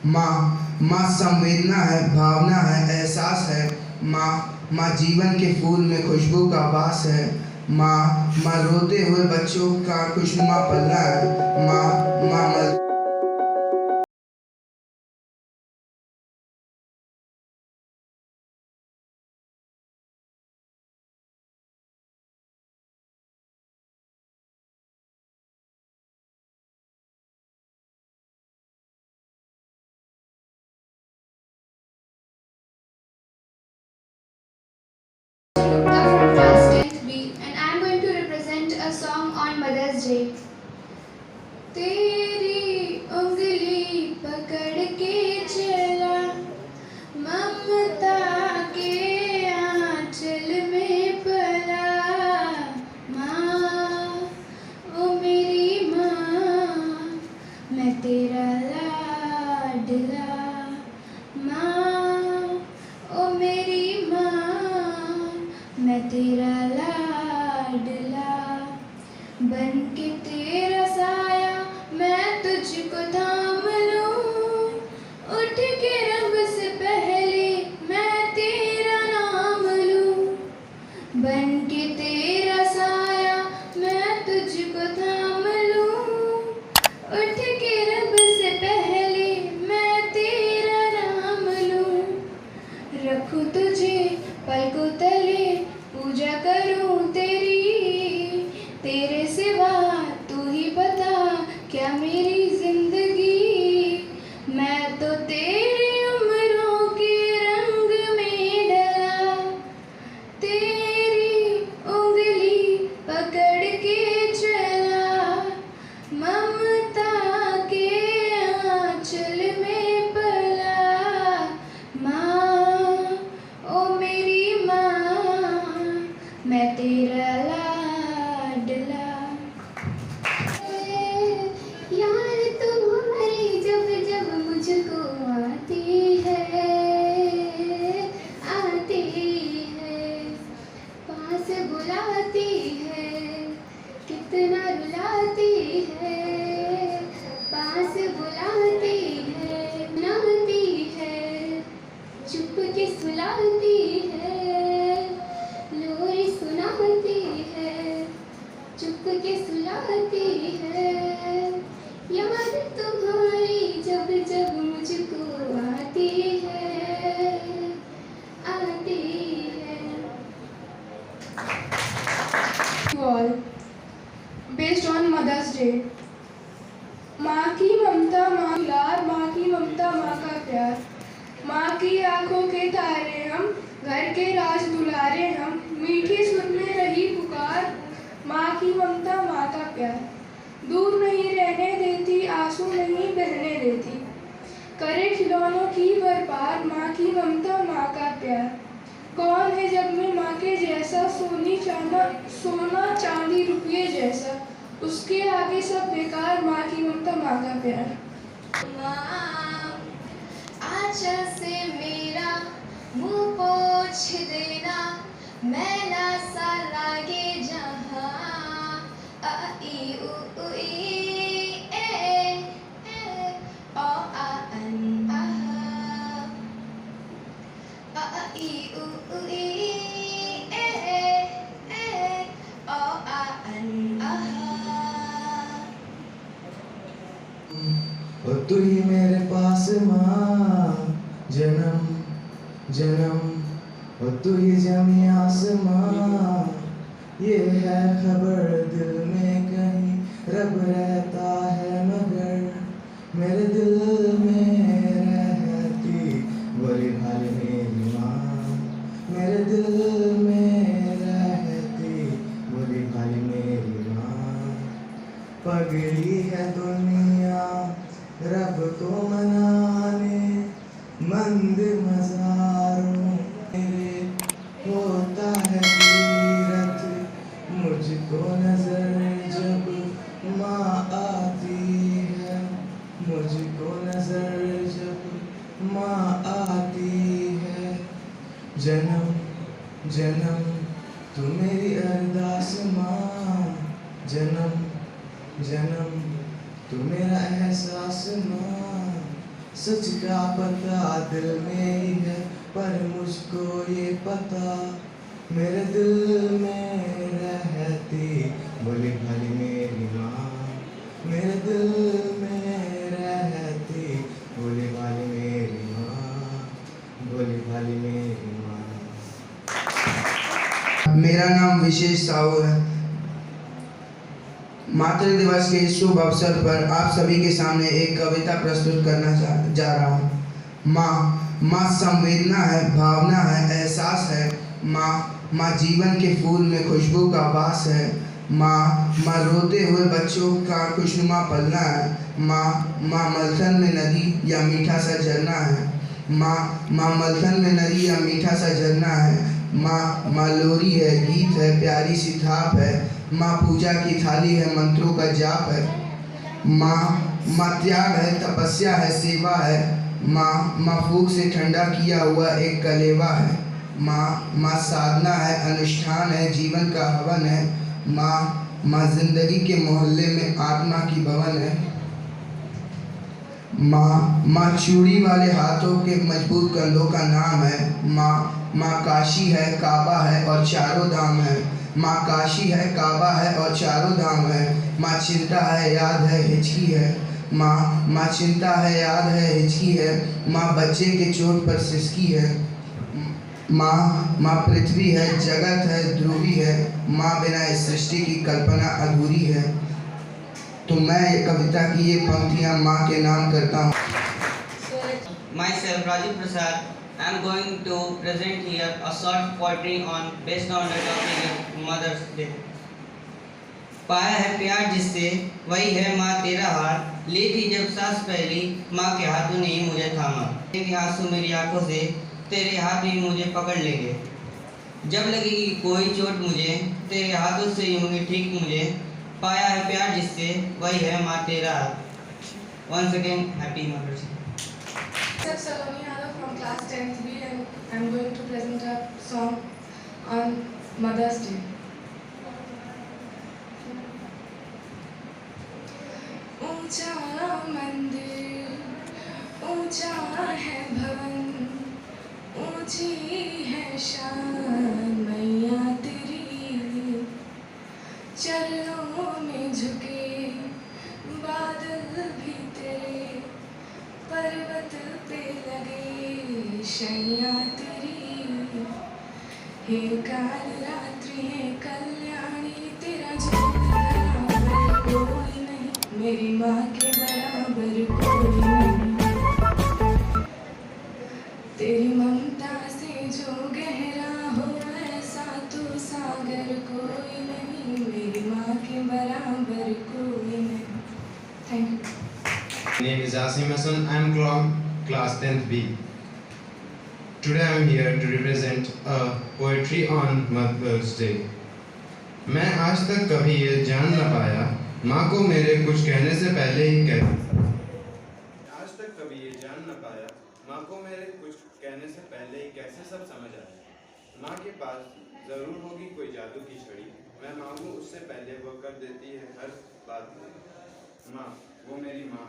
माँ संवेदना है, भावना है, एहसास है। माँ जीवन के फूल में खुशबू का वास है। माँ रोते हुए बच्चों का खुशनुमा पलना है। माँ From class 10th B, and I am going to represent a song on Mother's Day. तेरी उंगली पकड़ के चला ममता के आंचल में पला माँ, ओ मेरी माँ, मैं तेरा लाडला माँ, ओ मेरी माँ, मैं तेरा लाडला बन के तेरा साया मैं तुझको थाम लूं, उठ के रब से पहले मैं तेरा नाम लूं, बन के तेरा साया मैं तुझको थाम लूं, उठ के रब से पहले मैं तेरा नाम लूं, रखूं तुझे पलकों तले पूजा करूं तेरी, तेरे सिवा तू ही बता क्या मेरी जिंदगी, मैं तो तेरी उम्रों के रंग में ढला, तेरी उंगली पकड़ के चला ममता के आंचल में पला माँ, ओ मेरी माँ, मैं तेरा लाडला। यार तुम्हारी जब जब मुझको आती है पास बुलाती है, कितना रुलाती है, पास बुलाती है, नाती है, चुप के सुलाती है, लोरी सुनाती है, चुप के सुलाती है, याद तुम्हारी जब जब मुझको आती है। You all, based on Mother's Day. माँ की ममता माँ की लार, माँ की ममता माँ का प्यार, माँ की आंखों के तारे हम, घर के राज दुलारे हम, मीठी सुर में रही पुकार, माँ की ममता माँ का प्यार, दूर नहीं रहने देती, आंसू नहीं बहने देती, करे खिलौनों की बरपार, माँ की ममता माँ का प्यार, कौन है जग में माँ के जैसा, सोना चांदी रुपये जैसा, उसके आगे सब बेकार, माँ की ममता माँ का प्यार। आंचल से मेरा मुंह पोंछ देना, मैला सा लागे जहां, आ ई उ ई ए ओ आ अन आ ई उ ई ए ओ आ अन और तू ही मेरे पास माँ, जन्म जन्म, और तू ही जमी आसमां, ये है खबर दिल में कहीं रब रहता है मगर मेरे दिल में रहती बड़ी भारी मेरी माँ, मेरे दिल में रहती बड़ी भारी मेरी माँ, पगड़ी है दुनिया रब को मनाने, मंदिर मज़ारों मेरे होता है तीरथ, मुझको नजर जब माँ आती है, मुझको नजर जब माँ आती है, जन्म जन्म तू मेरी अरदास माँ, जन्म जन्म तू मेरा एहसास माँ, सच का पता दिल में ही है, पर मुझको ये पता मेरे दिल में रहती भोली भाली मेरी माँ। मेरे दिल में रहती भोली भाली मेरी माँ, भोली भाली मेरी माँ। मेरा नाम विशेष साहू है। मातृ दिवस के इस शुभ अवसर पर आप सभी के सामने एक कविता प्रस्तुत करना जा रहा हूँ। माँ संवेदना है, भावना है, एहसास है। माँ जीवन के फूल में खुशबू का वास है। माँ रोते हुए बच्चों का खुशनुमा पलना है। माँ मलथन में नदी या मीठा सा झरना है। माँ मलथन में नदी या मीठा सा झरना है। माँ लोरी है, गीत है, प्यारी सी थाप है। माँ पूजा की थाली है, मंत्रों का जाप है। माँ त्याग है, तपस्या है, सेवा है। माँ फूक से ठंडा किया हुआ एक कलेवा है। माँ साधना है, अनुष्ठान है, जीवन का हवन है। माँ जिंदगी के मोहल्ले में आत्मा की भवन है। माँ चूड़ी वाले हाथों के मजबूत कंधों का नाम है। माँ काशी है, काबा है और चारों धाम है। माँ काशी है, काबा है और चारों धाम है। माँ चिंता है, याद है, हिचकी है। माँ चिंता है, याद है, हिचकी है। माँ बच्चे के चोट पर सिसकी है। माँ पृथ्वी है, जगत है, ध्रुवी है। माँ बिना इस सृष्टि की कल्पना अधूरी है। तो मैं ये कविता की ये पंक्तियाँ माँ के नाम करता हूँ। Myself, Rajiv Prasad, I am going to present here a short poetry based on the topic of Mother's Day. पाया है प्यार जिससे वही है माँ तेरा हार, ली थी जब सांस पहली माँ के हाथों ने ही मुझे थामा। तेरे आंसू मेरी आंखों से तेरे हाथ ही मुझे पकड़ लेंगे। जब लगेगी कोई चोट मुझे तेरे हाथों से ही होंगे ठीक मुझे। पाया है प्यार जिससे वही है माँ तेरा हार। Once again, happy Mother's Day. Myself Saloni Hala from class 10th B, and I'm going to present a song on Mother's Day. ऊंचा मंदिर, ऊंचा है भवन, ऊंची है शान मैया तेरी। चरणों में झुके बादल भी तेरे, पर्वत पे लगे शैया तेरी। हे काल रात्रि है कल्याणी, तेरा जो बराबर कोई नहीं, मेरी माँ के बराबर कोई नहीं। तेरी ममता से जो गहरा हो ऐसा तो सागर कोई नहीं, मेरी माँ के बराबर कोई नहीं। Thank you. My name is Asim Hassan. I am from class 10th B. Today I am here to represent a poetry on Mother's Day. मैं आज तक कभी ये जान न पाया माँ को मेरे कुछ कहने से पहले ही कैसे। आज तक कभी ये जान न पाया माँ को मेरे कुछ कहने से पहले ही कैसे सब समझ आया। माँ के पास जरूर होगी कोई जादू की छड़ी, मैं मांगू उससे पहले वो कर देती है हर बात। माँ वो मेरी माँ।